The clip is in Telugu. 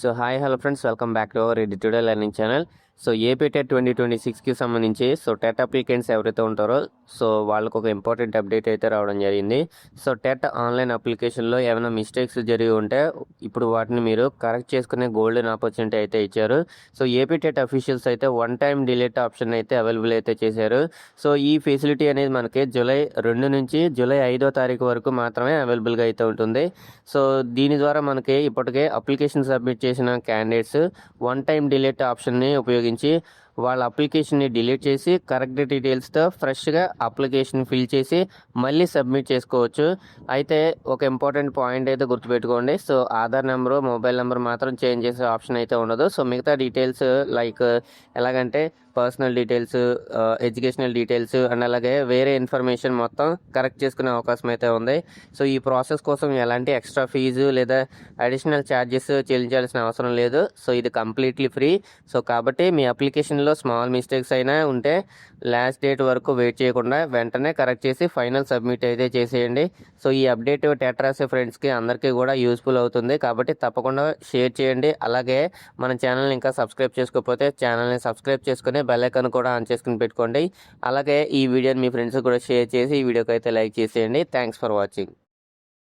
So hi hello friends, welcome back to our digital learning channel. So AP TET 2026కి సంబంధించి టెట్ అప్లికెంట్స్ ఎవరైతే ఉంటారో వాళ్ళకు ఒక ఇంపార్టెంట్ అప్డేట్ అయితే రావడం జరిగింది. టెట్ ఆన్లైన్ అప్లికేషన్లో ఏమైనా మిస్టేక్స్ జరిగి ఉంటే ఇప్పుడు వాటిని మీరు కరెక్ట్ చేసుకునే గోల్డెన్ ఆపర్చునిటీ అయితే ఇచ్చారు. ఏపీ టెట్ అఫీషియల్స్ అయితే వన్ టైం డిలీట్ ఆప్షన్ అయితే అవైలబుల్ అయితే చేశారు. ఈ ఫెసిలిటీ అనేది మనకి జూలై 2 నుంచి జూలై 5వ తారీఖు వరకు మాత్రమే అవైలబుల్గా అయితే ఉంటుంది. దీని ద్వారా మనకి ఇప్పటికే అప్లికేషన్ సబ్మిట్ చేసిన క్యాండిడేట్స్ వన్ టైం డిలీట్ ఆప్షన్ని ఉపయోగించి వాళ్ళ అప్లికేషన్ని డిలీట్ చేసి కరెక్ట్ డీటెయిల్స్తో ఫ్రెష్గా అప్లికేషన్ ఫిల్ చేసి మళ్ళీ సబ్మిట్ చేసుకోవచ్చు. అయితే ఒక ఇంపార్టెంట్ పాయింట్ అయితే గుర్తుపెట్టుకోండి. ఆధార్ నెంబరు, మొబైల్ నెంబర్ మాత్రం చేంజ్ చేసే ఆప్షన్ అయితే ఉండదు. మిగతా డీటెయిల్స్ లైక్ ఎలాగంటే personal details, educational details and అలాగే వేరే ఇన్ఫర్మేషన్ మొత్తం కరెక్ట్ చేసుకునే అవకాశం అయితే ఉంది. ఈ ప్రాసెస్ కోసం ఎలాంటి ఎక్స్ట్రా ఫీజు లేదా అడిషనల్ ఛార్జెస్ చెల్లించాల్సిన అవసరం లేదు. ఇది కంప్లీట్లీ ఫ్రీ. కాబట్టి మీ అప్లికేషన్లో స్మాల్ మిస్టేక్స్ అయినా ఉంటే లాస్ట్ డేట్ వరకు వెయిట్ చేయకుండా వెంటనే కరెక్ట్ చేసి ఫైనల్ సబ్మిట్ అయితే చేసేయండి. ఈ అప్డేట్ టెట్ రాసే ఫ్రెండ్స్కి అందరికీ కూడా యూస్ఫుల్ అవుతుంది. కాబట్టి తప్పకుండా షేర్ చేయండి. అలాగే మన ఛానల్ని ఇంకా సబ్స్క్రైబ్ చేసుకోకపోతే ఛానల్ని సబ్స్క్రైబ్ చేసుకుని బెల్ ఐకాన్ కూడా ఆన్ చేసుకుని పెట్టుకోండి. అలాగే ఈ వీడియోని మీ ఫ్రెండ్స్ కూడా షేర్ చేసి ఈ వీడియోకి అయితే లైక్ చేసేయండి. Thanks for watching.